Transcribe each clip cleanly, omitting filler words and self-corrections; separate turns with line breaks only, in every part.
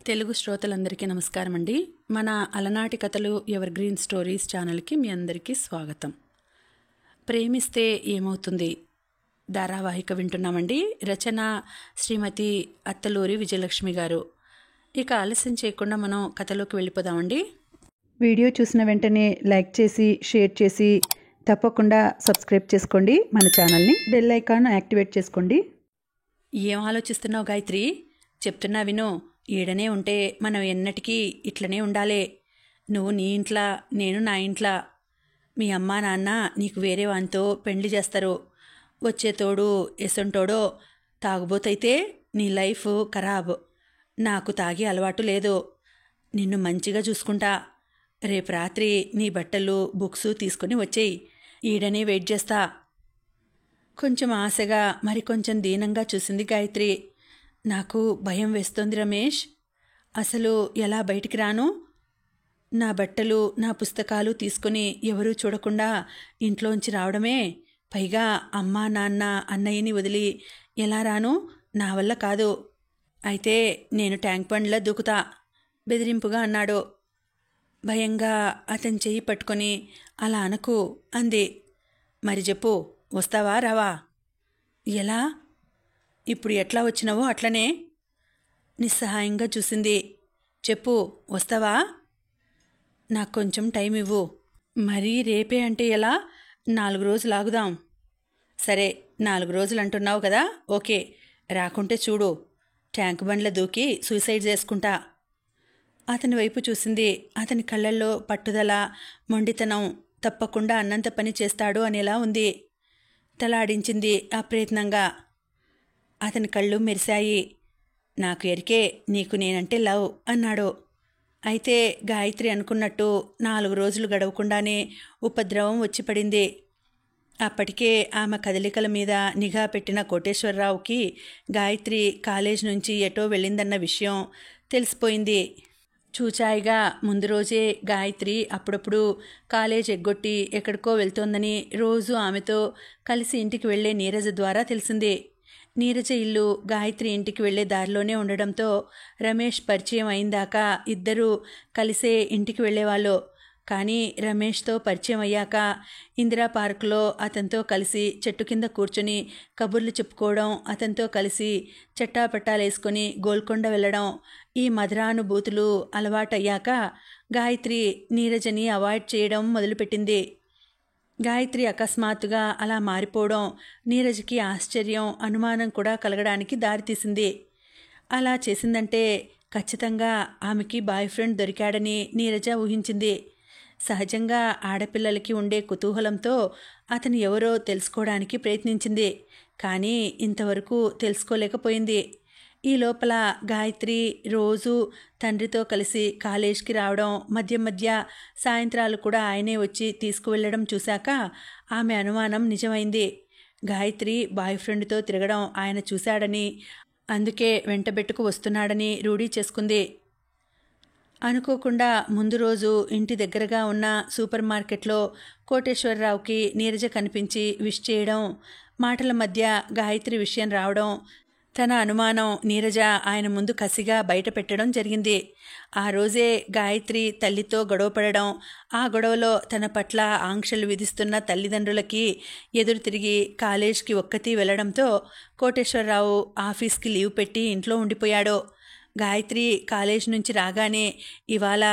తెలుగు శ్రోతలందరికీ నమస్కారం అండి. మన అలనాటి కథలు ఎవర్ గ్రీన్ స్టోరీస్ ఛానల్కి మీ అందరికీ స్వాగతం. ప్రేమిస్తే ఏమవుతుంది ధారావాహిక వింటున్నామండి. రచన శ్రీమతి అత్తలూరి విజయలక్ష్మి గారు. ఇక ఆలస్యం చేయకుండా మనం కథలోకి వెళ్ళిపోదామండి. వీడియో చూసిన వెంటనే లైక్ చేసి షేర్ చేసి తప్పకుండా సబ్స్క్రైబ్ చేసుకోండి. మన ఛానల్ని బెల్ ఐకాన్ యాక్టివేట్ చేసుకోండి. ఏం ఆలోచిస్తున్నావు గాయత్రి? చెప్తున్నా విను. ఈడనే ఉంటే మనం ఎన్నటికీ ఇట్లనే ఉండాలే. నువ్వు నీ ఇంట్లో, నేను నా ఇంట్లో. మీ అమ్మ నాన్న నీకు వేరే వానితో పెండ్లి చేస్తారు. వచ్చే తోడు ఎసంటోడో తాగుబోతైతే నీ లైఫ్ ఖరాబ్. నాకు తాగి అలవాటు లేదు. నిన్ను మంచిగా చూసుకుంటా. రేపు రాత్రి నీ బట్టలు బుక్స్ తీసుకుని వచ్చేయి. ఈడనే వెయిట్ చేస్తా. కొంచెం ఆశగా మరికొంచెం దీనంగా చూసింది గాయత్రి. నాకు భయం వేస్తోంది రమేష్. అసలు ఎలా బయటికి రాను? నా బట్టలు నా పుస్తకాలు తీసుకుని ఎవరూ చూడకుండా ఇంట్లోంచి రావడమే. పైగా అమ్మా నాన్న అన్నయ్యని వదిలి ఎలా రాను? నా వల్ల కాదు. అయితే నేను ట్యాంక్ బండ్లో దూకుతా బెదిరింపుగా అన్నాడు. భయంగా అతని చెయ్యి పట్టుకొని అలా అనకు అంది. మరి చెప్పు, వస్తావా రావా? ఎలా? ఇప్పుడు ఎట్లా వచ్చినావో అట్లనే. నిస్సహాయంగా చూసింది. చెప్పు, వస్తావా? నాకు కొంచెం టైం ఇవ్వు. మరీ రేపే అంటే ఎలా? 4 రోజులు ఆగుదాం. సరే, 4 రోజులు అంటున్నావు కదా, ఓకే. రాకుంటే చూడు, ట్యాంక్ బండ్ల దూకి సూసైడ్ చేసుకుంటా. అతని వైపు చూసింది. అతని కళ్ళల్లో పట్టుదల, మొండితనం. తప్పకుండా అన్నంత పని చేస్తాడు అనేలా ఉంది. తలాడించింది అప్రయత్నంగా. అతని కళ్ళు మెరిశాయి. నాకు ఎరికే నీకు నేనంటే లవ్ అన్నాడు. అయితే గాయత్రి అనుకున్నట్టు 4 రోజులు గడవకుండానే ఉపద్రవం వచ్చి పడింది. అప్పటికే ఆమె కదలికల మీద నిఘా పెట్టిన కోటేశ్వరరావుకి గాయత్రి కాలేజ్ నుంచి ఎటో వెళ్ళిందన్న విషయం తెలిసిపోయింది. చూచాయిగా ముందు రోజే గాయత్రి అప్పుడప్పుడు కాలేజ్ ఎగ్గొట్టి ఎక్కడికో వెళ్తోందని రోజు ఆమెతో కలిసి ఇంటికి వెళ్లే నీరజ ద్వారా తెలిసింది. నీరజ ఇల్లు గాయత్రి ఇంటికి వెళ్లే దారిలోనే ఉండడంతో రమేష్ పరిచయం అయిందాకా ఇద్దరూ కలిసే ఇంటికి వెళ్ళేవాళ్ళు. కానీ రమేష్తో పరిచయం అయ్యాక ఇందిరా పార్కులో అతనితో కలిసి చెట్టు కింద కూర్చొని కబుర్లు చెప్పుకోవడం, అతనితో కలిసి చట్టాపట్టాలేసుకొని గోల్కొండ వెళ్ళడం, ఈ మధురానుభూతులు అలవాటయ్యాక గాయత్రి నీరజని అవాయిడ్ చేయడం మొదలుపెట్టింది. గాయత్రి అకస్మాత్తుగా అలా మారిపోవడం నీరజకి ఆశ్చర్యం, అనుమానం కూడా కలగడానికి దారితీసింది. అలా చేసిందంటే ఖచ్చితంగా ఆమెకి బాయ్ ఫ్రెండ్ దొరికాడని నీరజ ఊహించింది. సహజంగా ఆడపిల్లలకి ఉండే కుతూహలంతో అతను ఎవరో తెలుసుకోవడానికి ప్రయత్నించింది. కానీ ఇంతవరకు తెలుసుకోలేకపోయింది. ఈ లోపల గాయత్రి రోజు తండ్రితో కలిసి కాలేజ్కి రావడం, మధ్య మధ్య సాయంత్రాలు కూడా ఆయనే వచ్చి తీసుకువెళ్ళడం చూశాక ఆమె అనుమానం నిజమైంది. గాయత్రి బాయ్ ఫ్రెండ్తో తిరగడం ఆయన చూశాడని, అందుకే వెంటబెట్టుకు వస్తున్నాడని రూఢీ చేసుకుంది. అనుకోకుండా ముందు రోజు ఇంటి దగ్గరగా ఉన్న సూపర్ మార్కెట్లో కోటేశ్వరరావుకి నీరజ కనిపించి విష్ చేయడం, మాటల మధ్య గాయత్రి విషయం రావడం, తన అనుమానం నీరజ ఆయన ముందు కసిగా బయట పెట్టడం జరిగింది. ఆ రోజే గాయత్రి తల్లితో గొడవపడడం, ఆ గొడవలో తన పట్ల ఆంక్షలు విధిస్తున్న తల్లిదండ్రులకి ఎదురు తిరిగి కాలేజ్కి ఒక్కతీ వెళ్లడంతో కోటేశ్వరరావు ఆఫీస్కి లీవ్ పెట్టి ఇంట్లో ఉండిపోయాడు. గాయత్రి కాలేజ్ నుంచి రాగానే ఇవాళ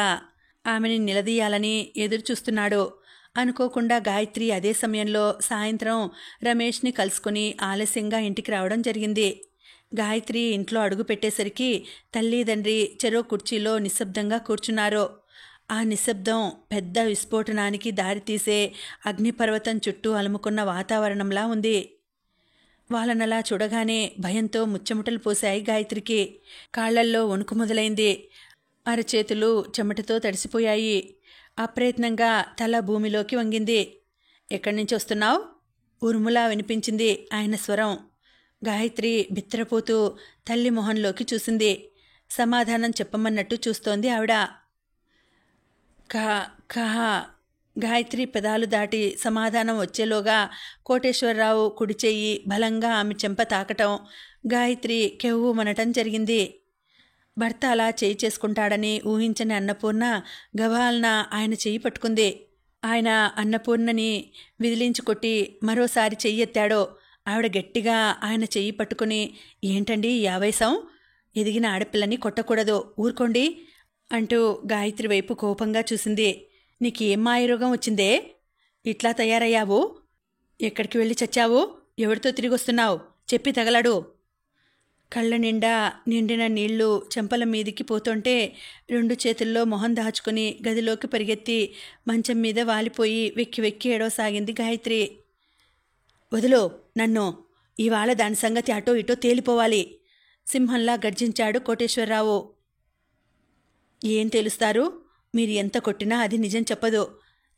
ఆమెని నిలదీయాలని ఎదురు చూస్తున్నాడు. అనుకోకుండా గాయత్రి అదే సమయంలో సాయంత్రం రమేష్ని కలుసుకుని ఆలస్యంగా ఇంటికి రావడం జరిగింది. గాయత్రి ఇంట్లో అడుగు పెట్టేసరికి తల్లి తండ్రి చెరో కుర్చీలో నిశ్శబ్దంగా కూర్చున్నారు. ఆ నిశ్శబ్దం పెద్ద విస్ఫోటనానికి దారితీసే అగ్నిపర్వతం చుట్టూ అలుముకున్న వాతావరణంలా ఉంది. వాళ్ళనలా చూడగానే భయంతో ముచ్చెమటలు పోశాయి గాయత్రికి. కాళ్లల్లో వణుకు మొదలైంది. అరచేతులు చెమటతో తడిసిపోయాయి. అప్రయత్నంగా తల భూమిలోకి వంగింది. ఎక్కడి నుంచి వస్తున్నావు? ఉరుములా వినిపించింది ఆయన స్వరం. గాయత్రి బిత్తరపోతూ తల్లి మొహంలోకి చూసింది. సమాధానం చెప్పమన్నట్టు చూస్తోంది ఆవిడ. కహా గాయత్రి పెదాలు దాటి సమాధానం వచ్చేలోగా కోటేశ్వరరావు కుడి చెయ్యి బలంగా ఆమె చెంప తాకటం, గాయత్రి కెవ్వు మనటం జరిగింది. భర్త అలా చేయి చేసుకుంటాడని ఊహించని అన్నపూర్ణ గవాల్న ఆయన చెయ్యి పట్టుకుంది. ఆయన అన్నపూర్ణని విదిలించి కొట్టి మరోసారి చెయ్యెత్తాడో ఆవిడ గట్టిగా ఆయన చెయ్యి పట్టుకుని, ఏంటండి ఈ ఆవేశం? ఎదిగిన ఆడపిల్లని కొట్టకూడదు, ఊరుకోండి అంటూ గాయత్రి వైపు కోపంగా చూసింది. నీకేం మాయరోగం వచ్చిందే? ఇట్లా తయారయ్యావు? ఎక్కడికి వెళ్ళి చచ్చావు? ఎవరితో తిరిగొస్తున్నావు? చెప్పి తగలడు. కళ్ళ నిండా నిండిన నీళ్లు చెంపల మీదికి పోతుంటే 2 చేతుల్లో మొహం దాచుకుని గదిలోకి పరిగెత్తి మంచం మీద వాలిపోయి వెక్కి వెక్కి ఏడవసాగింది గాయత్రి. వదులో నన్ను, ఇవాళ దాని సంగతి అటో ఇటో తేలిపోవాలి సింహంలా గర్జించాడు కోటేశ్వరరావు. ఏం తెలుస్తారు? మీరు ఎంత కొట్టినా అది నిజం చెప్పదు.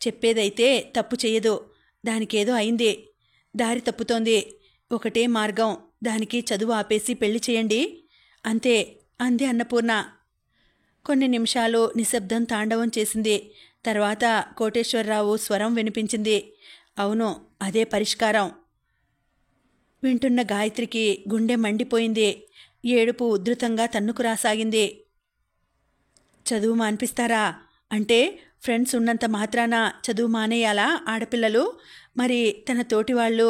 చెప్పేదైతే తప్పు చెయ్యదు. దానికేదో అయింది, దారి తప్పుతోంది. ఒకటే మార్గం, దానికి చదువు ఆపేసి పెళ్లి చేయండి అంతే అంది అన్నపూర్ణ. కొన్ని నిమిషాలు నిశ్శబ్దం తాండవం చేసింది. తర్వాత కోటేశ్వరరావు స్వరం వినిపించింది. అవును, అదే పరిష్కారం. వింటున్న గాయత్రికి గుండె మండిపోయింది. ఏడుపు ఉధృతంగా తన్నుకు రాసాగింది. చదువు మాన్పిస్తారా? అంటే ఫ్రెండ్స్ ఉన్నంత మాత్రాన చదువు మానేయాలా ఆడపిల్లలు? మరి తన తోటి వాళ్ళు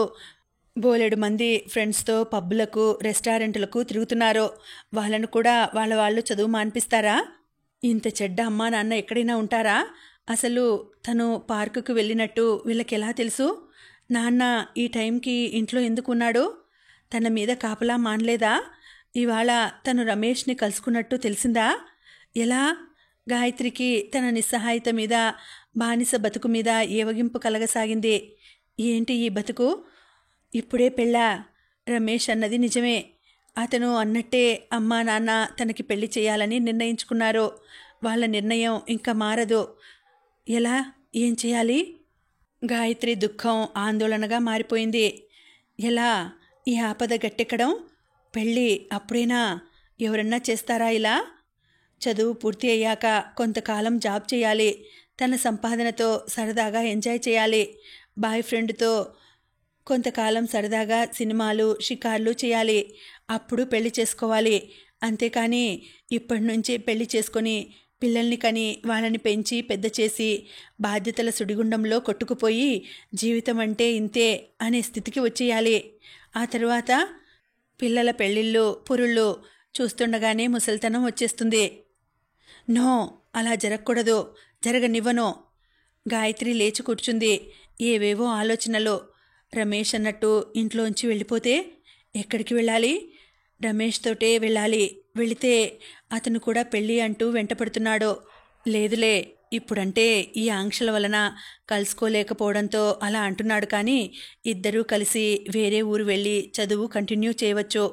బోలెడు మంది ఫ్రెండ్స్తో పబ్బులకు రెస్టారెంట్లకు తిరుగుతున్నారు. వాళ్ళను కూడా వాళ్ళు చదువు మాన్పిస్తారా? ఇంత చెడ్డ అమ్మా నాన్న ఎక్కడైనా ఉంటారా? అసలు తను పార్కుకు వెళ్ళినట్టు వీళ్ళకెలా తెలుసు? నాన్న ఈ టైంకి ఇంట్లో ఎందుకున్నాడు? తన మీద కాపలా మానలేదా? ఇవాళ తను రమేష్ని కలుసుకున్నట్టు తెలిసిందా? ఎలా? గాయత్రికి తన నిస్సహాయత మీద, బానిస బతుకు మీద ఏవగింపు కలగసాగింది. ఏంటి ఈ బతుకు? ఇప్పుడే పెళ్ళా? రమేష్ అన్నది నిజమే. అతను అన్నట్టే అమ్మా నాన్న తనకి పెళ్లి చేయాలని నిర్ణయించుకున్నారు. వాళ్ళ నిర్ణయం ఇంకా మారదు. ఎలా? ఏం చేయాలి? గాయత్రి దుఃఖం ఆందోళనగా మారిపోయింది. ఎలా ఈ ఆపద గట్టెక్కడం? పెళ్ళి అప్పుడేనా? ఎవరన్నా చేస్తారా ఇలా? చదువు పూర్తి అయ్యాక కొంతకాలం జాబ్ చేయాలి. తన సంపాదనతో సరదాగా ఎంజాయ్ చేయాలి. బాయ్ ఫ్రెండ్తో కొంతకాలం సరదాగా సినిమాలు, షికార్లు చేయాలి. అప్పుడు పెళ్లి చేసుకోవాలి. అంతేకాని ఇప్పటి నుంచే పెళ్లి చేసుకొని పిల్లల్ని కని వాళ్ళని పెంచి పెద్ద చేసి బాధ్యతల సుడిగుండంలో కొట్టుకుపోయి జీవితం అంటే ఇంతే అనే స్థితికి వచ్చేయాలి. ఆ తర్వాత పిల్లల పెళ్ళిళ్ళు, పురుళ్ళు చూస్తుండగానే ముసలితనం వచ్చేస్తుంది. నో, అలా జరగకూడదు, జరగనివ్వను. గాయత్రి లేచి కూర్చుంది. ఏవేవో ఆలోచనలు. రమేష్ అన్నట్టు ఇంట్లోంచి వెళ్ళిపోతే ఎక్కడికి వెళ్ళాలి? రమేష్ తోటే వెళ్ళాలి. వెళితే అతను కూడా పెళ్ళి అంటూ వెంటపడుతున్నాడు. లేదులే, ఇప్పుడంటే ఈ ఆంక్షల వలన కలుసుకోలేకపోవడంతో అలా అంటున్నాడు. కానీ ఇద్దరూ కలిసి వేరే ఊరు వెళ్ళి చదువు కంటిన్యూ చేయవచ్చు.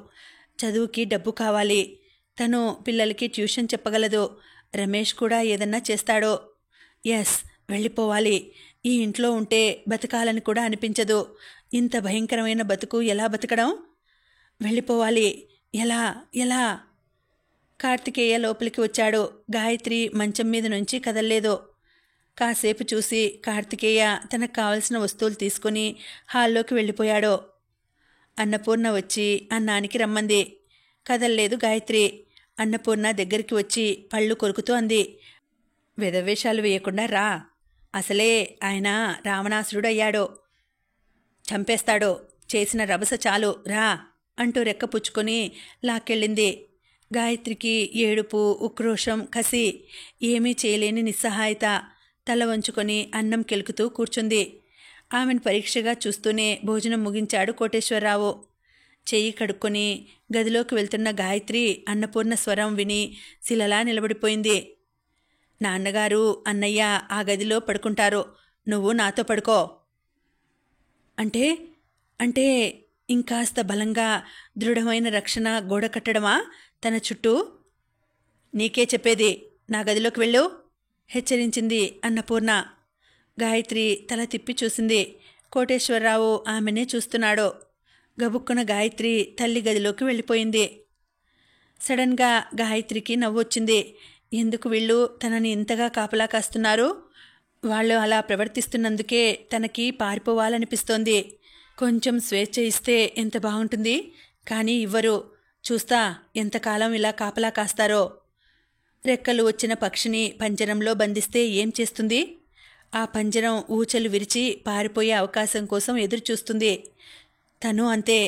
చదువుకి డబ్బు కావాలి. తను పిల్లలకి ట్యూషన్ చెప్పగలదు. రమేష్ కూడా ఏదన్నా చేస్తాడో. ఎస్, వెళ్ళిపోవాలి. ఈ ఇంట్లో ఉంటే బతకాలని కూడా అనిపించదు. ఇంత భయంకరమైన బతుకు ఎలా బతకడం? వెళ్ళిపోవాలి. ఎలా ఎలా? కార్తికేయ లోపలికి వచ్చాడు. గాయత్రి మంచం మీద నుంచి కదల్లేదు. కాసేపు చూసి కార్తికేయ తనకు కావలసిన వస్తువులు తీసుకుని హాల్లోకి వెళ్ళిపోయాడు. అన్నపూర్ణ వచ్చి అన్నానికి రమ్మంది. కదల్లేదు గాయత్రి. అన్నపూర్ణ దగ్గరికి వచ్చి పళ్ళు కొరుకుతూ అంది. వెధవేషాలు వేయకుండా రా. అసలే ఆయన రావణాసురుడయ్యాడో, చంపేస్తాడో. చేసిన రభస చాలు, రా అంటూ రెక్క పుచ్చుకొని లాక్కెళ్ళింది. గాయత్రికి ఏడుపు, ఉక్రోషం, కసి, ఏమీ చేయలేని నిస్సహాయత. తల వంచుకొని అన్నం కెలుకుతూ కూర్చుంది. ఆమెను పరీక్షగా చూస్తూనే భోజనం ముగించాడు కోటేశ్వరరావు. చెయ్యి కడుక్కొని గదిలోకి వెళ్తున్న గాయత్రి అన్నపూర్ణ స్వరం విని శిలలా నిలబడిపోయింది. నాన్నగారు, అన్నయ్య ఆ గదిలో పడుకుంటారు. నువ్వు నాతో పడుకో. అంటే అంటే ఇంకాస్త బలంగా దృఢమైన రక్షణ గోడ కట్టడమా తన చుట్టూ? నీకే చెప్పేది, నా గదిలోకి వెళ్ళు హెచ్చరించింది అన్నపూర్ణ. గాయత్రి తల తిప్పి చూసింది. కోటేశ్వరరావు ఆమెనే చూస్తున్నాడు. గబుక్కున గాయత్రి తల్లి గదిలోకి వెళ్ళిపోయింది. సడన్గా గాయత్రికి నవ్వొచ్చింది. ఎందుకు వీళ్ళు తనని ఇంతగా కాపలా కాస్తున్నారు? వాళ్ళు అలా ప్రవర్తిస్తున్నందుకే తనకి పారిపోవాలనిపిస్తోంది. కొంచెం స్వేచ్ఛ ఇస్తే ఎంత బాగుంటుంది. కానీ ఇవ్వరు. చూస్తా ఎంతకాలం ఇలా కాపలా కాస్తారో. రెక్కలు వచ్చిన పక్షిని పంజరంలో బంధిస్తే ఏం చేస్తుంది? ఆ పంజరం ఊచలు విరిచి పారిపోయే అవకాశం కోసం ఎదురుచూస్తుంది. తను అంతే.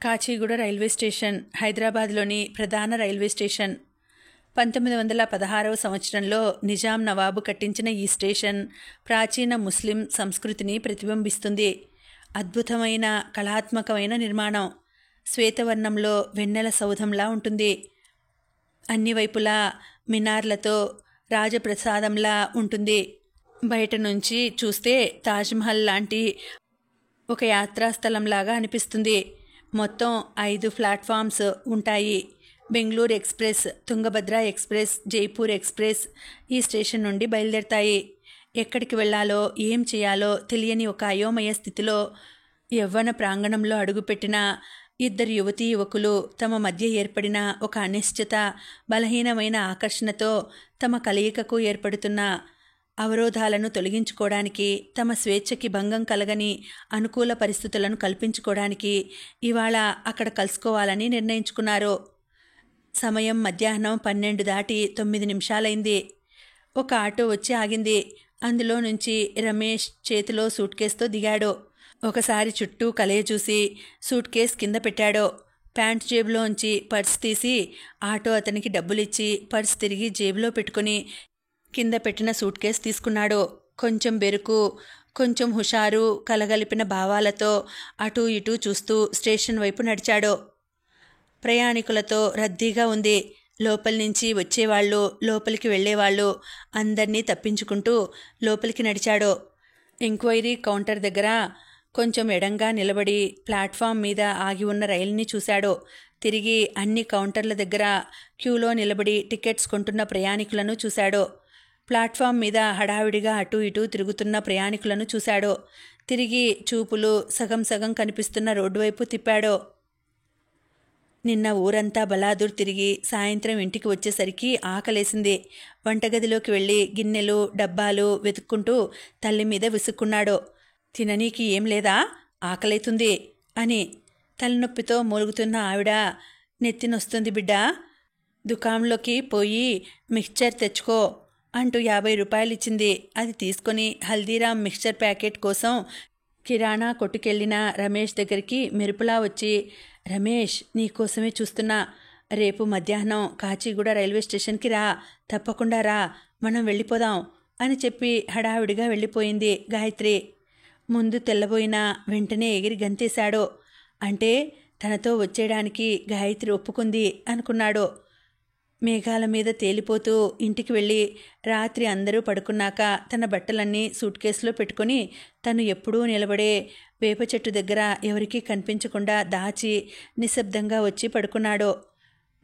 కాచిగూడ రైల్వే స్టేషన్ హైదరాబాద్లోని ప్రధాన రైల్వే స్టేషన్. 1916వ సంవత్సరంలో నిజాం నవాబు కట్టించిన ఈ స్టేషన్ ప్రాచీన ముస్లిం సంస్కృతిని ప్రతిబింబిస్తుంది. అద్భుతమైన కళాత్మకమైన నిర్మాణం. శ్వేతవర్ణంలో వెన్నెల సౌధంలా ఉంటుంది. అన్ని వైపులా మినార్లతో రాజప్రసాదంలా ఉంటుంది. బయట నుంచి చూస్తే తాజ్మహల్ లాంటి ఒక యాత్రాస్థలంలాగా అనిపిస్తుంది. మొత్తం 5 ప్లాట్ఫామ్స్ ఉంటాయి. Bengaluru express, Tungabhadra express, Jaipur express ఈ స్టేషన్ నుండి బయలుదేరతాయి. ఎక్కడికి వెళ్లాలో ఏం చేయాలో తెలియని ఒక అయోమయ స్థితిలో యవ్వన ప్రాంగణంలో అడుగుపెట్టిన 2 యువతీ యువకులు తమ మధ్య ఏర్పడిన ఒక అనిశ్చిత, బలహీనమైన ఆకర్షణతో తమ కలయికకు ఏర్పడుతున్న అవరోధాలను తొలగించుకోవడానికి, తమ స్వేచ్ఛకి భంగం కలగని అనుకూల పరిస్థితులను కల్పించుకోవడానికి ఇవాళ అక్కడ కలుసుకోవాలని నిర్ణయించుకున్నారు. సమయం మధ్యాహ్నం 12 దాటి 9 నిమిషాలైంది. ఒక ఆటో వచ్చి ఆగింది. అందులో నుంచి రమేష్ చేతిలో సూట్ కేసుతో దిగాడు. ఒకసారి చుట్టూ కలయ చూసి సూట్ కేస్ కింద పెట్టాడు. ప్యాంట్ జేబులోంచి పర్స్ తీసి ఆటో అతనికి డబ్బులిచ్చి పర్స్ తిరిగి జేబులో పెట్టుకుని కింద పెట్టిన సూట్ కేస్ తీసుకున్నాడు. కొంచెం బెరుకు, కొంచెం హుషారు కలగలిపిన భావాలతో అటూ ఇటూ చూస్తూ స్టేషన్ వైపు నడిచాడు. ప్రయాణికులతో రద్దీగా ఉంది. లోపలి నుంచి వచ్చేవాళ్ళు, లోపలికి వెళ్ళేవాళ్ళు అందర్నీ తప్పించుకుంటూ లోపలికి నడిచాడు. ఎంక్వైరీ కౌంటర్ దగ్గర కొంచెం ఎడంగా నిలబడి ప్లాట్ఫామ్ మీద ఆగి ఉన్న రైలుని చూశాడు. తిరిగి అన్ని కౌంటర్ల దగ్గర క్యూలో నిలబడి టికెట్స్ కొంటున్న ప్రయాణికులను చూశాడు. ప్లాట్ఫామ్ మీద హడావిడిగా అటూ ఇటూ తిరుగుతున్న ప్రయాణికులను చూశాడు. తిరిగి చూపులు సగం సగం కనిపిస్తున్న రోడ్డు వైపు తిప్పాడు. నిన్న ఊరంతా బలాదూర్ తిరిగి సాయంత్రం ఇంటికి వచ్చేసరికి ఆకలేసింది. వంటగదిలోకి వెళ్ళి గిన్నెలు, డబ్బాలు వెతుక్కుంటూ తల్లి మీద విసుక్కున్నాడు. తిననీకి ఏం లేదా? ఆకలైతుంది అని. తలనొప్పితో మూలుగుతున్న ఆవిడ, నెత్తినొస్తుంది బిడ్డా, దుకాంలోకి పోయి మిక్చర్ తెచ్చుకో అంటూ 50 రూపాయలు ఇచ్చింది. అది తీసుకొని హల్దీరామ్ మిక్చర్ ప్యాకెట్ కోసం కిరాణా కొట్టుకెళ్లిన రమేష్ దగ్గరికి మెరుపులా వచ్చి, రమేష్, నీకోసమే చూస్తున్నా. రేపు మధ్యాహ్నం కాచిగూడ రైల్వే స్టేషన్కి రా, తప్పకుండా రా, మనం వెళ్ళిపోదాం అని చెప్పి హడావిడిగా వెళ్ళిపోయింది గాయత్రి. ముందు తెల్లబోయినా వెంటనే ఎగిరి గంతేశాడు. అంటే తనతో వచ్చేయడానికి గాయత్రి ఒప్పుకుంది అనుకున్నాడు. మేఘాల మీద తేలిపోతూ ఇంటికి వెళ్ళి రాత్రి అందరూ పడుకున్నాక తన బట్టలన్నీ సూట్ కేసులో పెట్టుకుని తను ఎప్పుడూ నిలబడే వేప చెట్టు దగ్గర ఎవరికీ కనిపించకుండా దాచి నిశ్శబ్దంగా వచ్చి పడుకున్నాడు.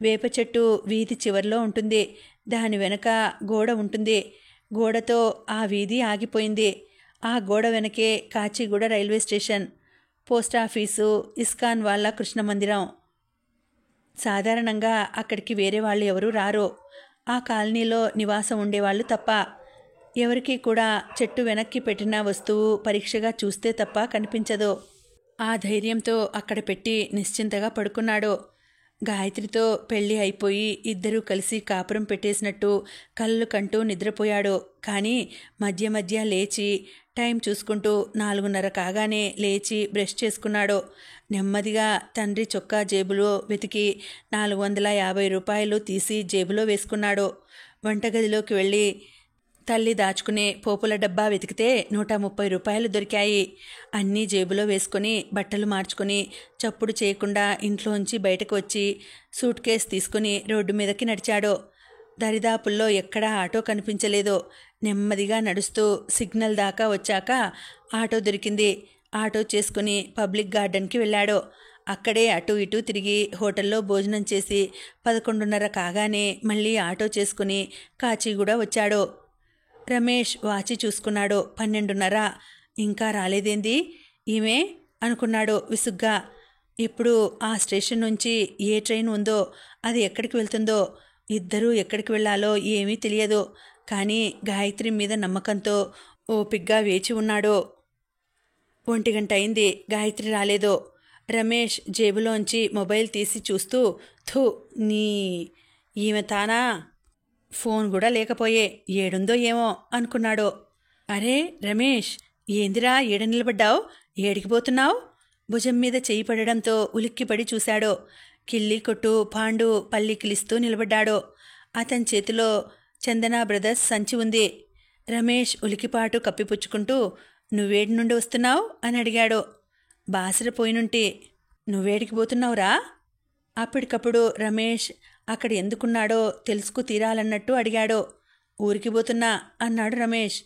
వేప చెట్టు వీధి చివర్లో ఉంటుంది. దాని వెనక గోడ ఉంటుంది. గోడతో ఆ వీధి ఆగిపోయింది. ఆ గోడ వెనకే Kachiguda railway station, post office, ISKCON వాళ్ళ కృష్ణ మందిరం. సాధారణంగా అక్కడికి వేరే వాళ్ళు ఎవరూ రారు. ఆ కాలనీలో నివాసం ఉండేవాళ్ళు తప్ప. ఎవరికీ కూడా చెట్టు వెనక్కి పెట్టిన వస్తువు పరీక్షగా చూస్తే తప్ప కనిపించదు. ఆ ధైర్యంతో అక్కడ పెట్టి నిశ్చింతగా పడుకున్నాడు. గాయత్రితో పెళ్లి అయిపోయి ఇద్దరూ కలిసి కాపురం పెట్టేసినట్టు కళ్ళు కంటూ నిద్రపోయాడు. కానీ మధ్య మధ్య లేచి టైం చూసుకుంటూ 4:30 కాగానే లేచి బ్రష్ చేసుకున్నాడు. నెమ్మదిగా తండ్రి చొక్కా జేబులో వెతికి 450 రూపాయలు తీసి జేబులో వేసుకున్నాడు. వంటగదిలోకి వెళ్ళి తల్లి దాచుకునే పోపుల డబ్బా వెతికితే 130 రూపాయలు దొరికాయి. అన్నీ జేబులో వేసుకొని బట్టలు మార్చుకొని చప్పుడు చేయకుండా ఇంట్లోంచి బయటకు వచ్చి సూట్ కేస్ తీసుకుని రోడ్డు మీదకి నడిచాడు. దరిదాపుల్లో ఎక్కడా ఆటో కనిపించలేదు. నెమ్మదిగా నడుస్తూ సిగ్నల్ దాకా వచ్చాక ఆటో దొరికింది. ఆటో చేసుకుని పబ్లిక్ గార్డెన్కి వెళ్ళాడు. అక్కడే అటు ఇటు తిరిగి హోటల్లో భోజనం చేసి 11:30 కాగానే మళ్ళీ ఆటో చేసుకుని కాచిగూడ వచ్చాడు. రమేష్ వాచి చూసుకున్నాడు. 12:30. ఇంకా రాలేదేంది ఈమె అనుకున్నాడు విసుగ్గా. ఇప్పుడు ఆ స్టేషన్ నుంచి ఏ ట్రైన్ ఉందో, అది ఎక్కడికి వెళ్తుందో, ఇద్దరూ ఎక్కడికి వెళ్ళాలో ఏమీ తెలియదు. కానీ గాయత్రి మీద నమ్మకంతో ఓపిగ్గా వేచి ఉన్నాడు. 1 గంట అయింది. గాయత్రి రాలేదు. రమేష్ జేబులోంచి మొబైల్ తీసి చూస్తూ, థూ నీ ఈమె తానా? ఫోన్ కూడా లేకపోయే, ఏడుందో ఏమో అనుకున్నాడు. అరే రమేష్, ఏందిరా ఏడ నిలబడ్డావు? ఏడికి పోతున్నావు? భుజం మీద చెయ్యి పడడంతో ఉలిక్కిపడి చూశాడు. కిల్లి కొట్టు పాండు పల్లికిలిస్తూ నిలబడ్డాడు. అతని చేతిలో చందనా బ్రదర్స్ సంచి ఉంది. రమేష్ ఉలికిపాటు కప్పిపుచ్చుకుంటూ, నువ్వేడి నుండి వస్తున్నావు అని అడిగాడు. బాసరపోయినుంటి. నువ్వేడికి పోతున్నావురా? అప్పటికప్పుడు రమేష్ అక్కడ ఎందుకున్నాడో తెలుసుకు తీరాలన్నట్టు అడిగాడు. ఊరికి పోతున్నా అన్నాడు రమేష్.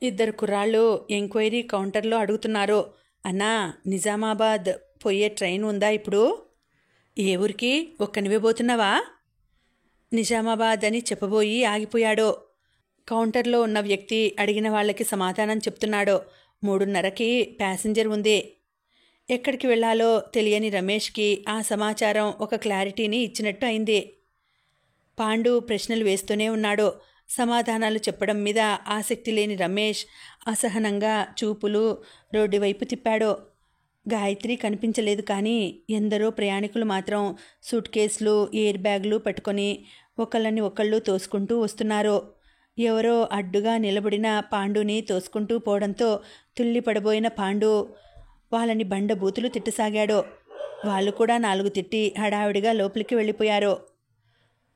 ఇద్దరు కుర్రాళ్ళు ఎంక్వైరీ కౌంటర్లో అడుగుతున్నారు. అన్నా, నిజామాబాద్ పోయే ట్రైన్ ఉందా ఇప్పుడు? ఏ ఊరికి? ఒక్కనివే పోతున్నావా? నిజామాబాద్ అని చెప్పబోయి ఆగిపోయాడు. కౌంటర్లో ఉన్న వ్యక్తి అడిగిన వాళ్ళకి సమాధానం చెప్తున్నాడు. 3:30కి ప్యాసింజర్ ఉంది. ఎక్కడికి వెళ్లాలో తెలియని రమేష్కి ఆ సమాచారం ఒక క్లారిటీని ఇచ్చినట్టు అయింది. పాండు ప్రశ్నలు వేస్తూనే ఉన్నాడు. సమాధానాలు చెప్పడం మీద ఆసక్తి లేని రమేష్ అసహనంగా చూపులు రోడ్డు వైపు తిప్పాడు. గాయత్రి కనిపించలేదు. కానీ ఎందరో ప్రయాణికులు మాత్రం సూట్ కేసులు, ఎయిర్ బ్యాగులు పట్టుకొని ఒకళ్ళని ఒకళ్ళు తోసుకుంటూ వస్తున్నారు. ఎవరో అడ్డుగా నిలబడిన పాండుని తోసుకుంటూ పోవడంతో తుల్లిపడబోయిన పాండు వాళ్ళని బండబూతులు తిట్టసాగాడు. వాళ్ళు కూడా 4 తిట్టి హడావిడిగా లోపలికి వెళ్ళిపోయారు.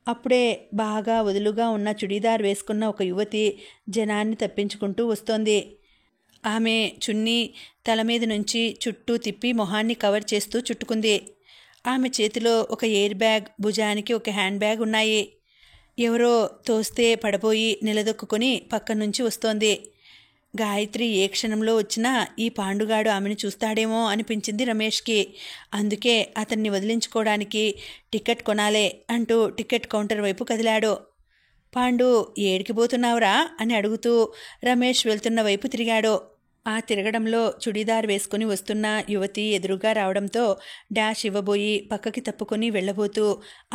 అప్పుడే బాగా వదులుగా ఉన్న చుడీదార్ వేసుకున్న ఒక యువతి జనాన్ని తప్పించుకుంటూ వస్తోంది. ఆమె చున్నీ తల మీద నుంచి చుట్టూ తిప్పి మొహాన్ని కవర్ చేస్తూ చుట్టుకుంది. ఆమె చేతిలో ఒక ఎయిర్ బ్యాగ్, భుజానికి ఒక హ్యాండ్ బ్యాగ్ ఉన్నాయి. ఎవరో తోస్తే పడబోయి నిలదొక్కుని పక్క నుంచి వస్తోంది. గాయత్రి ఏ క్షణంలో వచ్చినా ఈ పాండుగాడు ఆమెను చూస్తాడేమో అనిపించింది రమేష్కి. అందుకే అతన్ని వదిలించుకోవడానికి టికెట్ కొనాలే అంటూ టికెట్ కౌంటర్ వైపు కదిలాడు. పాండు, ఏడికి పోతున్నావురా అని అడుగుతూ రమేష్ వెళ్తున్న వైపు తిరిగాడు. ఆ తిరగడంలో చుడీదార్ వేసుకుని వస్తున్న యువతి ఎదురుగా రావడంతో డాష్ ఇవ్వబోయి పక్కకి తప్పుకొని వెళ్ళబోతూ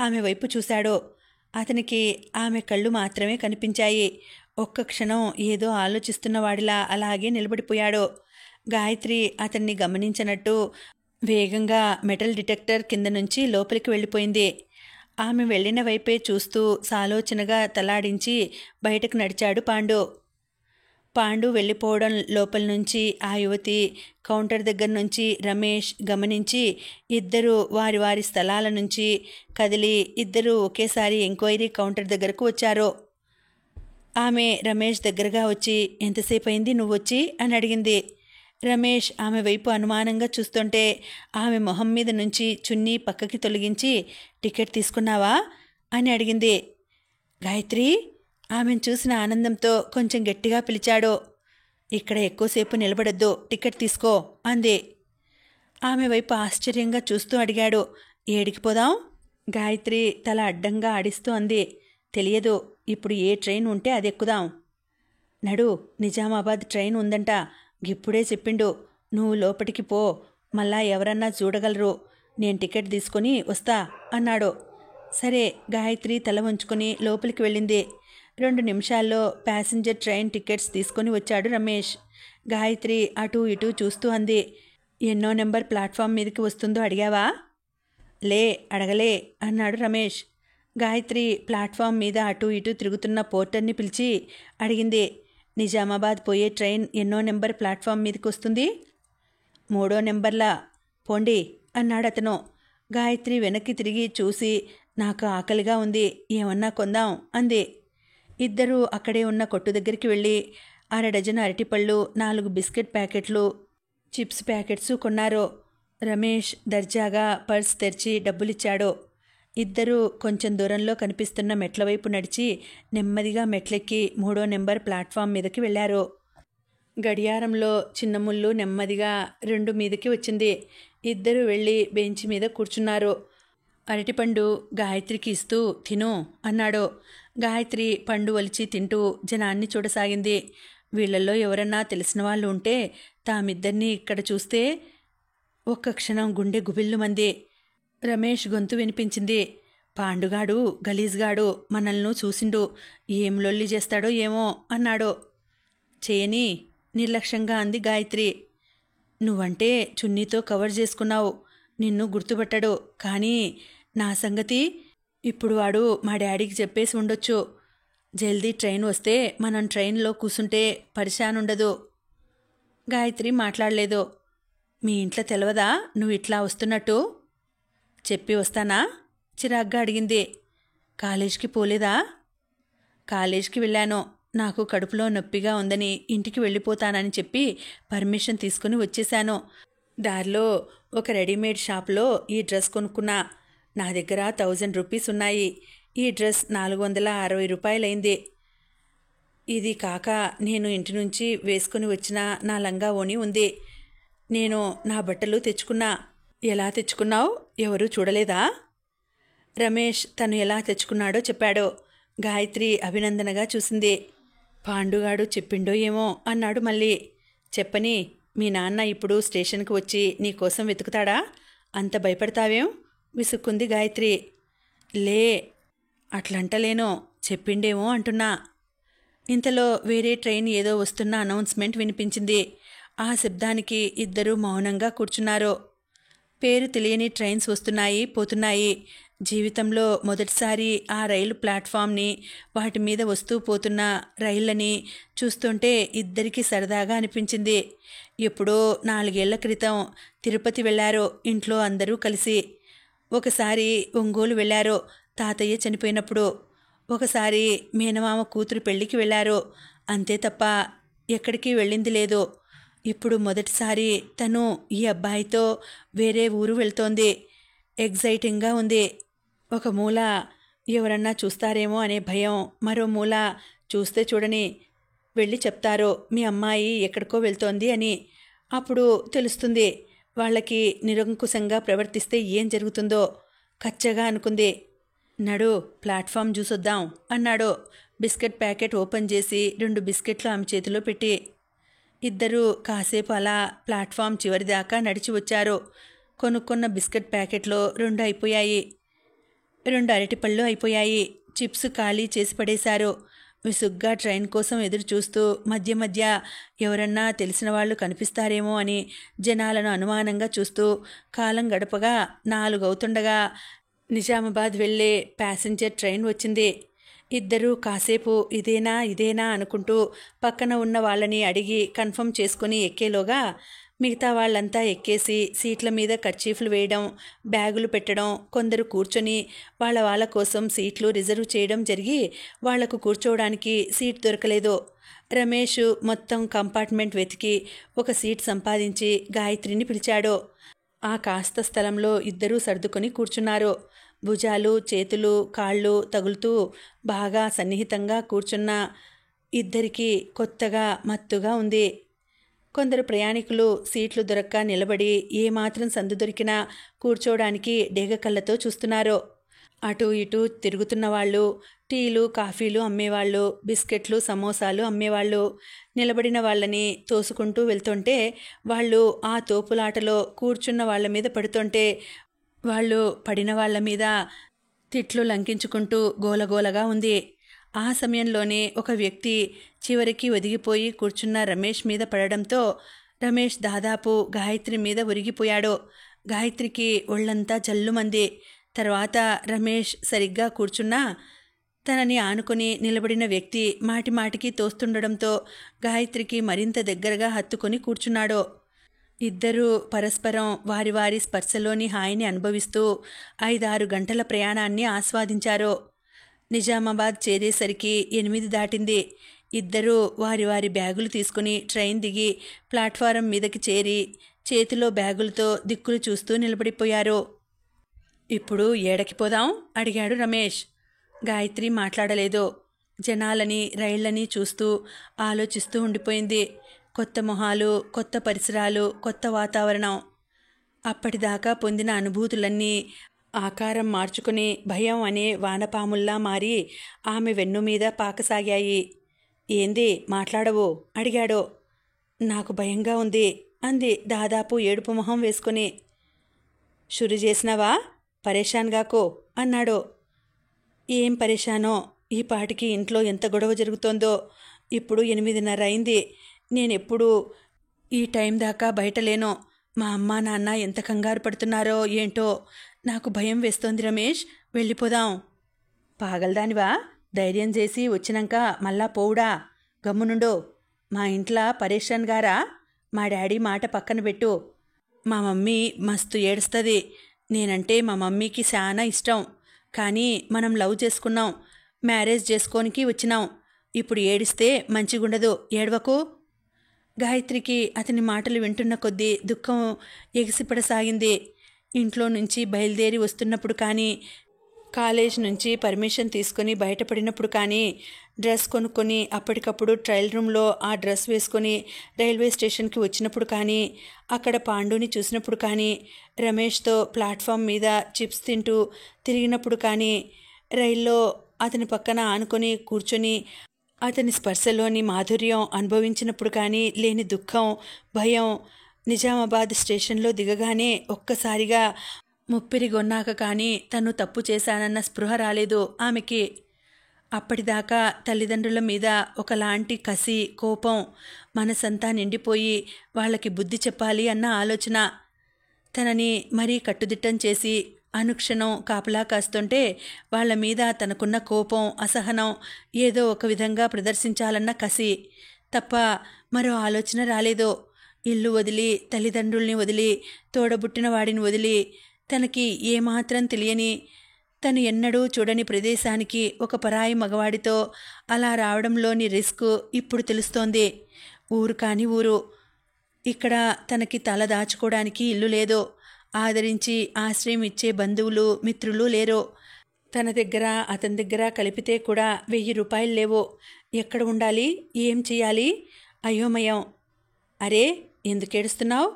ఆమె వైపు చూశాడు. అతనికి ఆమె కళ్ళు మాత్రమే కనిపించాయి. ఒక్క క్షణం ఏదో ఆలోచిస్తున్నవాడిలా అలాగే నిలబడిపోయాడు. గాయత్రి అతన్ని గమనించనట్టు వేగంగా మెటల్ డిటెక్టర్ కింద నుంచి లోపలికి వెళ్ళిపోయింది. ఆమె వెళ్ళిన వైపే చూస్తూ సాలోచనగా తలాడించి బయటకు నడిచాడు పాండు. పాండు వెళ్ళిపోవడం లోపల నుంచి ఆ యువతి కౌంటర్ దగ్గర నుంచి రమేష్ గమనించి ఇద్దరు వారి వారి స్థలాల నుంచి కదిలి ఇద్దరూ ఒకేసారి ఎంక్వైరీ కౌంటర్ దగ్గరకు వచ్చారు. ఆమె రమేష్ దగ్గరగా వచ్చి, ఎంతసేపు అయింది నువ్వొచ్చి అని అడిగింది. రమేష్ ఆమె వైపు అనుమానంగా చూస్తుంటే ఆమె మొహం మీద నుంచి చున్నీ పక్కకి తొలగించి, టికెట్ తీసుకున్నావా అని అడిగింది. గాయత్రి ఆమెను చూసిన ఆనందంతో కొంచెం గట్టిగా పిలిచాడు. ఇక్కడ ఎక్కువసేపు నిలబడద్దు, టికెట్ తీసుకో అంది. ఆమె వైపు ఆశ్చర్యంగా చూస్తూ అడిగాడు. ఏడికి పోదాం? గాయత్రి తల అడ్డంగా ఆడిస్తూ అంది. తెలియదు, ఇప్పుడు ఏ ట్రైన్ ఉంటే అది ఎక్కుదాం. నడు, నిజామాబాద్ ట్రైన్ ఉందంట, గిప్పుడే చెప్పిండు. నువ్వు లోపటికి పో, మళ్ళా ఎవరన్నా చూడగలరు. నేను టికెట్ తీసుకొని వస్తా అన్నాడు. సరే, గాయత్రి తల వంచుకొని లోపలికి వెళ్ళింది. 2 నిమిషాల్లో ప్యాసింజర్ ట్రైన్ టికెట్స్ తీసుకొని వచ్చాడు రమేష్. గాయత్రి అటూ ఇటూ చూస్తూ అంది. ఎన్నో నెంబర్ ప్లాట్ఫామ్ మీదకి వస్తుందో అడిగావా? లే, అడగలే అన్నాడు రమేష్. గాయత్రి ప్లాట్ఫామ్ మీద అటూ ఇటూ తిరుగుతున్న పోర్టర్ని పిలిచి అడిగింది. నిజామాబాద్ పోయే ట్రైన్ ఎన్నో నెంబర్ ప్లాట్ఫామ్ మీదకి వస్తుంది? 3వ నెంబర్లా. పోండి అన్నాడు అతను. గాయత్రి వెనక్కి తిరిగి చూసి, నాకు ఆకలిగా ఉంది, ఏమన్నా కొందాం అంది. ఇద్దరూ అక్కడే ఉన్న కొట్టు దగ్గరికి వెళ్ళి 1/2 డజను అరటిపళ్ళు, 4 బిస్కెట్ ప్యాకెట్లు, చిప్స్ ప్యాకెట్స్ కొన్నారు. రమేష్ దర్జాగా పర్స్ తెరిచి డబ్బులిచ్చాడు. ఇద్దరూ కొంచెం దూరంలో కనిపిస్తున్న మెట్ల వైపు నడిచి నెమ్మదిగా మెట్లెక్కి 3వ నెంబర్ ప్లాట్ఫామ్ మీదకి వెళ్లారు. గడియారంలో చిన్న ముళ్ళు నెమ్మదిగా 2 మీదకి వచ్చింది. ఇద్దరూ వెళ్ళి బెంచ్ మీద కూర్చున్నారు. అరటిపండు గాయత్రికి ఇస్తూ, తిను అన్నాడు. గాయత్రి పండు ఒలిచి తింటూ జనాన్ని చూడసాగింది. వీళ్లలో ఎవరన్నా తెలిసిన వాళ్ళు ఉంటే తామిద్దరినీ ఇక్కడ చూస్తే ఒక్క క్షణం గుండె గుబిల్లుమంది. రమేష్ గొంతు వినిపించింది. పాండుగాడు గలీజ్గాడు మనల్ని చూసిండు, ఏం లొల్లి చేస్తాడో ఏమో అన్నాడు. చేయని నిర్లక్ష్యంగా అంది గాయత్రి. నువ్వంటే చున్నీతో కవర్ చేసుకున్నావు, నిన్ను గుర్తుపట్టడు. కానీ నా సంగతి ఇప్పుడు వాడు మా డాడీకి చెప్పేసి ఉండొచ్చు. జల్దీ ట్రైన్ వస్తే మనం ట్రైన్లో కూసుంటే పరిశాన్ ఉండదు. గాయత్రి మాట్లాడలేదు. మీ ఇంట్లో తెలవదా నువ్వు ఇట్లా వస్తున్నట్టు? చెప్పి వస్తానా? చిరాగ్గా అడిగింది. కాలేజ్కి పోలేదా? కాలేజ్కి వెళ్ళాను. నాకు కడుపులో నొప్పిగా ఉందని ఇంటికి వెళ్ళిపోతానని చెప్పి పర్మిషన్ తీసుకుని వచ్చేశాను. దారిలో ఒక రెడీమేడ్ షాప్లో ఈ డ్రెస్ కొనుక్కున్నా. నా దగ్గర 1000 రూపీస్ ఉన్నాయి. ఈ డ్రెస్ 460 రూపాయలైంది. ఇది కాక నేను ఇంటి నుంచి వేసుకుని వచ్చిన నా లంగా ఓణి ఉంది. నేను నా బట్టలు తెచ్చుకున్నా. ఎలా తెచ్చుకున్నావు? ఎవరూ చూడలేదా? రమేష్ తను ఎలా తెచ్చుకున్నాడో చెప్పాడు. గాయత్రి అభినందనగా చూసింది. పాండుగాడు చెప్పిండో ఏమో అన్నాడు మళ్ళీ. చెప్పని, మీ నాన్న ఇప్పుడు స్టేషన్కి వచ్చి నీకోసం వెతుకుతాడా? అంత భయపడతావేం? విసుక్కుంది గాయత్రి. లే, అట్లంటలేను, చెప్పిండేమో అంటున్నా. ఇంతలో వేరే ట్రైన్ ఏదో వస్తున్న అనౌన్స్మెంట్ వినిపించింది. ఆ శబ్దానికి ఇద్దరూ మౌనంగా కూర్చున్నారు. పేరు తెలియని ట్రైన్స్ వస్తున్నాయి, పోతున్నాయి. జీవితంలో మొదటిసారి ఆ రైలు ప్లాట్ఫామ్ని, వాటి మీద వస్తూ పోతున్న రైళ్ళని చూస్తుంటే ఇద్దరికీ సరదాగా అనిపించింది. ఎప్పుడో 4 ఏళ్ల క్రితం తిరుపతి వెళ్లారు ఇంట్లో అందరూ కలిసి. ఒకసారి ఒంగోలు వెళ్లారు తాతయ్య చనిపోయినప్పుడు. ఒకసారి మేనమామ కూతురు పెళ్లికి వెళ్లారు. అంతే తప్ప ఎక్కడికి వెళ్ళింది లేదు. ఇప్పుడు మొదటిసారి తను ఈ అబ్బాయితో వేరే ఊరు వెళ్తోంది. ఎగ్జైటింగ్గా ఉంది. ఒక మూల ఎవరన్నా చూస్తారేమో అనే భయం, మరో మూల చూస్తే చూడని వెళ్ళి చెప్తారో మీ అమ్మాయి ఎక్కడికో వెళ్తోంది అని. అప్పుడు తెలుస్తుంది వాళ్ళకి నిరంకుశంగా ప్రవర్తిస్తే ఏం జరుగుతుందో. కచ్చగా అనుకుంది. నడు, ప్లాట్ఫామ్ చూసొద్దాం అన్నాడు బిస్కెట్ ప్యాకెట్ ఓపెన్ చేసి 2 బిస్కెట్లు ఆమె చేతిలో పెట్టి. ఇద్దరూ కాసేపు అలా ప్లాట్ఫామ్ చివరిదాకా నడిచి వచ్చారు. కొనుక్కున్న బిస్కెట్ ప్యాకెట్లో 2 అయిపోయాయి. 2 అరటిపళ్ళు అయిపోయాయి. చిప్స్ ఖాళీ చేసి పడేశారు. విసుగ్గా ట్రైన్ కోసం ఎదురు చూస్తూ మధ్య మధ్య ఎవరన్నా తెలిసిన వాళ్ళు కనిపిస్తారేమో అని జనాలను అనుమానంగా చూస్తూ కాలం గడపగా 4 అవుతుండగా నిజామాబాద్ వెళ్లే ప్యాసింజర్ ట్రైన్ వచ్చింది. ఇద్దరూ కాసేపు ఇదేనా అనుకుంటూ పక్కన ఉన్న వాళ్ళని అడిగి కన్ఫర్మ్ చేసుకుని ఎక్కేలోగా మిగతా వాళ్ళంతా ఎక్కేసి సీట్ల మీద కర్చీఫ్లు వేయడం, బ్యాగులు పెట్టడం, కొందరు కూర్చొని వాళ్ళ కోసం సీట్లు రిజర్వ్ చేయడం జరిగి వాళ్లకు కూర్చోవడానికి సీట్ దొరకలేదు. రమేష్ మొత్తం కంపార్ట్మెంట్ వెతికి ఒక సీట్ సంపాదించి గాయత్రిని పిలిచాడు. ఆ కాస్త స్థలంలో ఇద్దరూ సర్దుకొని కూర్చున్నారు. భుజాలు, చేతులు, కాళ్ళు తగులుతూ బాగా సన్నిహితంగా కూర్చున్న ఇద్దరికీ కొత్తగా మత్తుగా ఉంది. కొందరు ప్రయాణికులు సీట్లు దొరక్క నిలబడి ఏమాత్రం సందు దొరికినా కూర్చోవడానికి డేగకళ్ళతో చూస్తున్నారు. అటు ఇటు తిరుగుతున్న వాళ్ళు, టీలు కాఫీలు అమ్మేవాళ్ళు, బిస్కెట్లు సమోసాలు అమ్మేవాళ్ళు నిలబడిన వాళ్ళని తోసుకుంటూ వెళ్తుంటే వాళ్ళు ఆ తోపులాటలో కూర్చున్న వాళ్ళ మీద పడుతుంటే వాళ్ళు పడిన వాళ్ళ మీద తిట్లు లంకించుకుంటూ గోలగోలగా ఉంది. ఆ సమయంలోనే ఒక వ్యక్తి చివరికి ఒదిగిపోయి కూర్చున్న రమేష్ మీద పడడంతో రమేష్ దాదాపు గాయత్రి మీద ఒరిగిపోయాడు. గాయత్రికి ఒళ్ళంతా జల్లుమంది. తర్వాత రమేష్ సరిగ్గా కూర్చున్నా తనని ఆనుకొని నిలబడిన వ్యక్తి మాటిమాటికి తోస్తుండడంతో గాయత్రికి మరింత దగ్గరగా హత్తుకొని కూర్చున్నాడు. ఇద్దరూ పరస్పరం వారి వారి స్పర్శలోని హాయిని అనుభవిస్తూ 5-6 గంటల ప్రయాణాన్ని ఆస్వాదించారు. నిజామాబాద్ చేరేసరికి 8 దాటింది. ఇద్దరూ వారి వారి బ్యాగులు తీసుకుని ట్రైన్ దిగి ప్లాట్ఫారం మీదకి చేరి చేతిలో బ్యాగులతో దిక్కులు చూస్తూ నిలబడిపోయారు. ఇప్పుడు ఏడకి పోదాం అడిగాడు రమేష్. గాయత్రి మాట్లాడలేదు. జనాలని, రైళ్లని చూస్తూ ఆలోచిస్తూ ఉండిపోయింది. కొత్త మొహాలు, కొత్త పరిసరాలు, కొత్త వాతావరణం. అప్పటిదాకా పొందిన అనుభూతులన్నీ ఆకారం మార్చుకుని భయం అనే వానపాముల్లా మారి ఆమె వెన్ను మీద పాకసాగాయి. ఏంది మాట్లాడవు అడిగాడు. నాకు భయంగా ఉంది అంది దాదాపు ఏడుపు మొహం వేసుకుని. షురు చేసినావా? పరేషాన్గాకో అన్నాడు. ఏం పరేషానో, ఈ పాటికి ఇంట్లో ఎంత గొడవ జరుగుతోందో. ఇప్పుడు 8:30 అయింది. నేనెప్పుడు ఈ టైం దాకా బయటలేను. మా అమ్మ నాన్న ఎంత కంగారు పడుతున్నారో ఏంటో, నాకు భయం వేస్తోంది రమేష్, వెళ్ళిపోదాం. పాగలదానివా, ధైర్యం చేసి వచ్చినాక మళ్ళా పోవుడా, గమ్మునుండు. మా ఇంట్లో పరేషాన్ గారా, మా డాడీ మాట పక్కన పెట్టు. మా మమ్మీ మస్తు ఏడుస్తుంది. నేనంటే మా మమ్మీకి చాలా ఇష్టం. కానీ మనం లవ్ చేసుకున్నాం, మ్యారేజ్ చేసుకోనికి వచ్చినాం. ఇప్పుడు ఏడిస్తే మంచిగుండదు, ఏడవకు. గాయత్రికి అతని మాటలు వింటున్న కొద్దీ దుఃఖం ఎగిసిపడసాగింది. ఇంట్లో నుంచి బయలుదేరి వస్తున్నప్పుడు కానీ, కాలేజ్ నుంచి పర్మిషన్ తీసుకొని బయటపడినప్పుడు కానీ, డ్రెస్ కొనుక్కొని అప్పటికప్పుడు ట్రయల్ రూమ్లో ఆ డ్రెస్ వేసుకొని రైల్వే స్టేషన్కి వచ్చినప్పుడు కానీ, అక్కడ పాండుని చూసినప్పుడు కానీ, రమేష్తో ప్లాట్ఫామ్ మీద చిప్స్ తింటూ తిరిగినప్పుడు కానీ, రైల్లో అతని పక్కన ఆనుకొని కూర్చొని అతని స్పర్శలోని మాధుర్యం అనుభవించినప్పుడు కానీ లేని దుఃఖం, భయం, నిజామాబాద్ స్టేషన్లో దిగగానే ఒక్కసారిగా ముప్పిరిగొన్నాక కానీ తను తప్పు చేశానన్న స్పృహ రాలేదు ఆమెకి. అప్పటిదాకా తల్లిదండ్రుల మీద ఒకలాంటి కసి, కోపం మనసంతా నిండిపోయి వాళ్ళకి బుద్ధి చెప్పాలి అన్న ఆలోచన. తనని మరీ కట్టుదిట్టం చేసి అనుక్షణం కాపలా కాస్తుంటే వాళ్ళ మీద తనకున్న కోపం, అసహనం ఏదో ఒక విధంగా ప్రదర్శించాలన్న కసి తప్ప మరో ఆలోచన రాలేదు. ఇల్లు వదిలి, తల్లిదండ్రుల్ని వదిలి, తోడబుట్టిన వాడిని వదిలి, తనకి ఏమాత్రం తెలియని, తను ఎన్నడూ చూడని ప్రదేశానికి ఒక పరాయి మగవాడితో అలా రావడంలోని రిస్క్ ఇప్పుడు తెలుస్తోంది. ఊరు కాని ఊరు. ఇక్కడ తనకి తల దాచుకోవడానికి ఇల్లు లేదు. ఆదరించి ఆశ్రయం ఇచ్చే బంధువులు, మిత్రులు లేరు. తన దగ్గర అతని దగ్గర కలిపితే కూడా 1000 రూపాయలు లేవు. ఎక్కడ ఉండాలి, ఏం చెయ్యాలి? అయోమయం. అరే, ఎందుకేడుస్తున్నావు?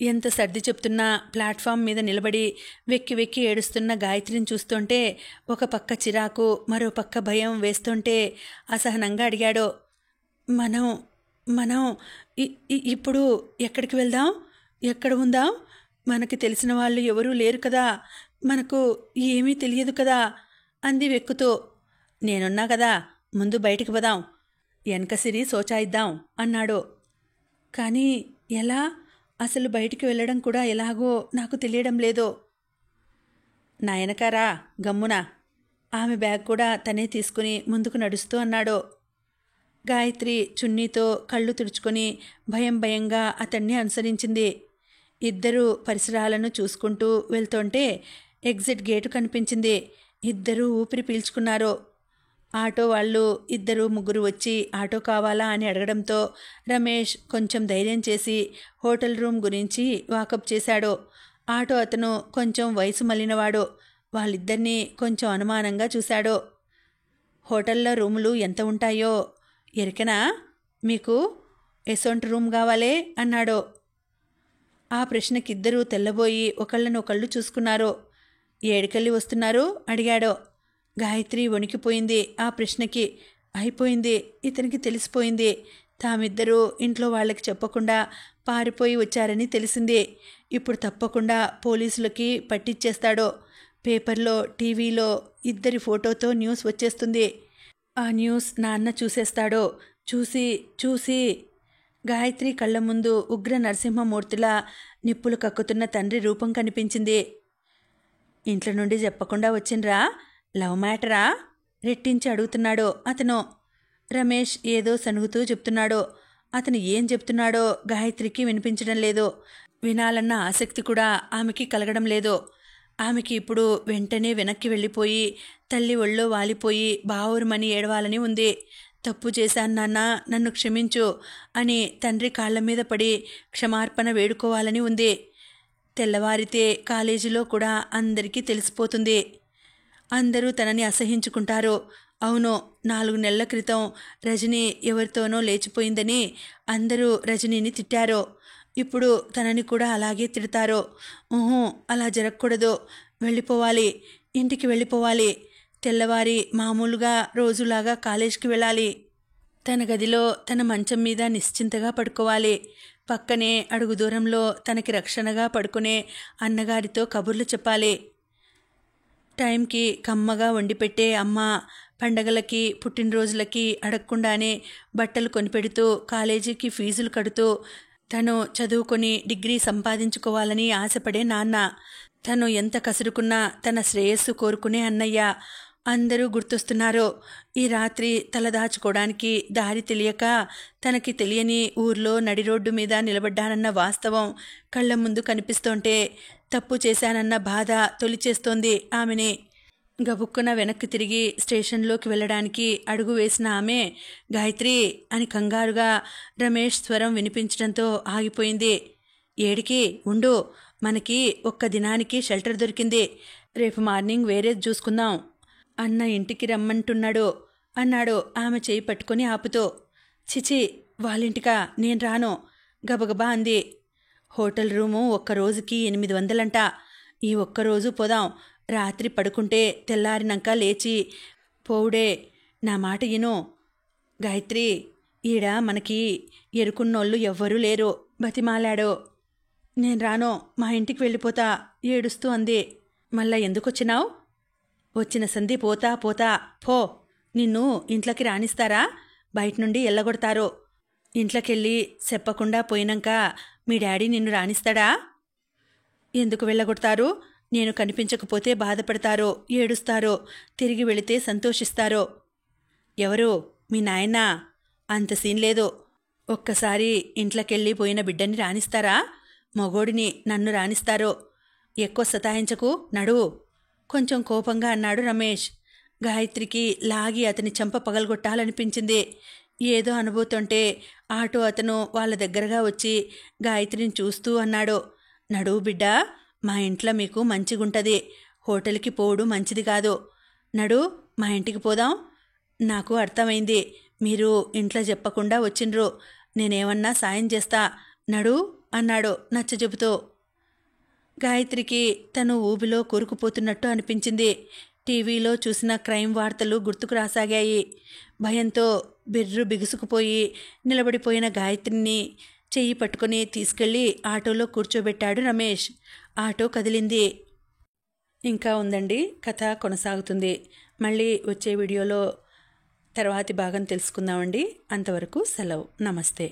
ఎంత సర్ది చెప్తున్నా ప్లాట్ఫామ్ మీద నిలబడి వెక్కి వెక్కి ఏడుస్తున్న గాయత్రిని చూస్తుంటే ఒక పక్క చిరాకు, మరో పక్క భయం వేస్తుంటే అసహనంగా అడిగాడు. మనం ఇప్పుడు ఎక్కడికి వెళ్దాం? ఎక్కడ ఉందాం? మనకి తెలిసిన వాళ్ళు ఎవరూ లేరు కదా, మనకు ఏమీ తెలియదు కదా అంది వెక్కుతూ. నేనున్నా కదా, ముందు బయటికి పోదాం, వెనకసిరి సోచాయిద్దాం అన్నాడు. కానీ ఎలా? అసలు బయటికి వెళ్ళడం కూడా ఎలాగో నాకు తెలియడం లేదు. నాయనకారా, గమ్మున. ఆమె బ్యాగ్ కూడా తనే తీసుకుని ముందుకు నడుస్తూ అన్నాడు. గాయత్రి చున్నీతో కళ్ళు తుడుచుకొని భయం భయంగా అతన్ని అనుసరించింది. ఇద్దరూ పరిసరాలను చూసుకుంటూ వెళ్తుంటే ఎగ్జిట్ గేటు కనిపించింది. ఇద్దరూ ఊపిరి పీల్చుకున్నారు. ఆటో వాళ్ళు 2-3 వచ్చి ఆటో కావాలా అని అడగడంతో రమేష్ కొంచెం ధైర్యం చేసి హోటల్ రూమ్ గురించి వాకప్ చేశాడు. ఆటో అతను కొంచెం వయసు మళ్ళినవాడు. వాళ్ళిద్దరినీ కొంచెం అనుమానంగా చూశాడు. హోటల్లో రూములు ఎంత ఉంటాయో ఎరికనా మీకు? ఎసొంటి రూమ్ కావాలే అన్నాడు. ఆ ప్రశ్నకిద్దరూ తెల్లబోయి ఒకళ్ళనొకళ్ళు చూసుకున్నారు. ఏడికెళ్ళి వస్తున్నారు అడిగాడు. గాయత్రి వణికిపోయింది ఆ ప్రశ్నకి. అయిపోయింది, ఇతనికి తెలిసిపోయింది. తామిద్దరూ ఇంట్లో వాళ్ళకి చెప్పకుండా పారిపోయి వచ్చారని తెలిసింది. ఇప్పుడు తప్పకుండా పోలీసులకి పట్టిచ్చేస్తాడు. పేపర్లో, టీవీలో ఇద్దరి ఫోటోతో న్యూస్ వచ్చేస్తుంది. ఆ న్యూస్ నాన్న చూసేస్తాడు. చూసి గాయత్రి కళ్ళ ముందు ఉగ్ర నరసింహమూర్తిలా నిప్పులు కక్కుతున్న తండ్రి రూపం కనిపించింది. ఇంట్లో నుండి చెప్పకుండా వచ్చిండ్రా? లవ్ మ్యాటరా? రెట్టించి అడుగుతున్నాడు అతను. రమేష్ ఏదో సనుగుతూ చెప్తున్నాడు. అతను ఏం చెప్తున్నాడో గాయత్రికి వినిపించడం లేదు. వినాలన్న ఆసక్తి కూడా ఆమెకి కలగడం లేదు. ఆమెకి ఇప్పుడు వెంటనే వెనక్కి వెళ్ళిపోయి తల్లి ఒళ్ళో వాలిపోయి బావురుమని ఏడవాలని ఉంది. తప్పు చేశాను నాన్న, నన్ను క్షమించు అని తండ్రి కాళ్ల మీద పడి క్షమార్పణ వేడుకోవాలని ఉంది. తెల్లవారితే కాలేజీలో కూడా అందరికీ తెలిసిపోతుంది. అందరూ తనని అసహించుకుంటారు. అవును, 4 నెలల క్రితం రజని ఎవరితోనో లేచిపోయిందని అందరూ రజనీని తిట్టారు. ఇప్పుడు తనని కూడా అలాగే తిడతారు. అలా జరగకూడదు. వెళ్ళిపోవాలి, ఇంటికి వెళ్ళిపోవాలి. తెల్లవారి మామూలుగా రోజులాగా కాలేజ్కి వెళ్ళాలి. తన గదిలో తన మంచం మీద నిశ్చింతగా పడుకోవాలి. పక్కనే అడుగు దూరంలో తనకి రక్షణగా పడుకునే అన్నగారితో కబుర్లు చెప్పాలి. టైంకి కమ్మగా వండిపెట్టే అమ్మ పండగలకి, పుట్టినరోజులకి అడగకుండానే బట్టలు కొనిపెడుతూ, కాలేజీకి ఫీజులు కడుతూ, తను చదువుకొని డిగ్రీ సంపాదించుకోవాలని ఆశపడే నాన్న, తను ఎంత కసురుకున్నా తన శ్రేయస్సు కోరుకునే అన్నయ్య అందరూ గుర్తొస్తున్నారు. ఈ రాత్రి తలదాచుకోవడానికి దారి తెలియక తనకి తెలియని ఊర్లో నడి రోడ్డు మీద నిలబడ్డానన్న వాస్తవం కళ్ళ ముందు కనిపిస్తుంటే తప్పు చేశానన్న బాధ తొలిచేస్తోంది ఆమెని. గబుక్కున వెనక్కి తిరిగి స్టేషన్లోకి వెళ్ళడానికి అడుగు వేసిన ఆమె గాయత్రి అని కంగారుగా రమేష్ స్వరం వినిపించడంతో ఆగిపోయింది. ఏడికి ఉండు, మనకి ఒక్క దినానికి షెల్టర్ దొరికింది, రేపు మార్నింగ్ వేరేది చూసుకుందాం, అన్న ఇంటికి రమ్మంటున్నాడు అన్నాడు ఆమె చేయి పట్టుకొని ఆపుతూ. చిచి, వాళ్ళింటికా? నేను రాను, గబగబా అంది. హోటల్ రూము ఒక్కరోజుకి 800 అంట. ఈ ఒక్కరోజు పోదాం, రాత్రి పడుకుంటే తెల్లారినాక లేచి పోవుడే, నా మాట ఇను. గాయత్రి, ఈడ మనకి ఎరుకున్నోళ్ళు ఎవ్వరూ లేరు, బతిమాలాడు. నేను రాను, మా ఇంటికి వెళ్ళిపోతా ఏడుస్తూ అంది. మళ్ళా ఎందుకొచ్చినావు? వచ్చిన సంధి పోతా పోతా పో, నిన్ను ఇంట్లోకి రానిస్తారా? బయట నుండి ఎల్లగొడతారు. ఇంట్లోకెళ్ళి చెప్పకుండా పోయినాక మీ డాడీ నిన్ను రానిస్తాడా? ఎందుకు వెళ్ళగొడతారు? నేను కనిపించకపోతే బాధపడతారో, ఏడుస్తారో, తిరిగి వెళితే సంతోషిస్తారో. ఎవరు? మీ నాయన? అంత సీన్ లేదు. ఒక్కసారి ఇంట్లోకెళ్ళి పోయిన బిడ్డని రానిస్తారా? మగోడిని నన్ను రానిస్తారో. ఎక్కువ సతాయించకు, నడువు, కొంచెం కోపంగా అన్నాడు రమేష్. గాయత్రికి లాగి అతని చెంప పగలగొట్టాలనిపించింది. ఏదో అనుభూతుంటే ఆటో అతను వాళ్ళ దగ్గరగా వచ్చి గాయత్రిని చూస్తూ అన్నాడు, నడువు బిడ్డా, మా ఇంట్లో మీకు మంచిగుంటది, హోటల్కి పోవడం మంచిది కాదు. నడు, మా ఇంటికి పోదాం. నాకు అర్థమైంది, మీరు ఇంట్లో చెప్పకుండా వచ్చిండ్రు, నేనేమన్నా సాయం చేస్తా, నడు అన్నాడు నచ్చజెబుతూ. గాయత్రికి తను ఊబిలో కూరుకుపోతున్నట్టు అనిపించింది. టీవీలో చూసిన క్రైమ్ వార్తలు గుర్తుకు రాసాగాయి. భయంతో బిర్రు బిగుసుకుపోయి నిలబడిపోయిన గాయత్రిని చెయ్యి పట్టుకుని తీసుకెళ్లి ఆటోలో కూర్చోబెట్టాడు రమేష్. ఆటో కదిలింది. ఇంకా ఉందండి, కథ కొనసాగుతుంది. మళ్ళీ వచ్చే వీడియోలో తర్వాతి భాగం తెలుసుకుందామండి. అంతవరకు సెలవు, నమస్తే.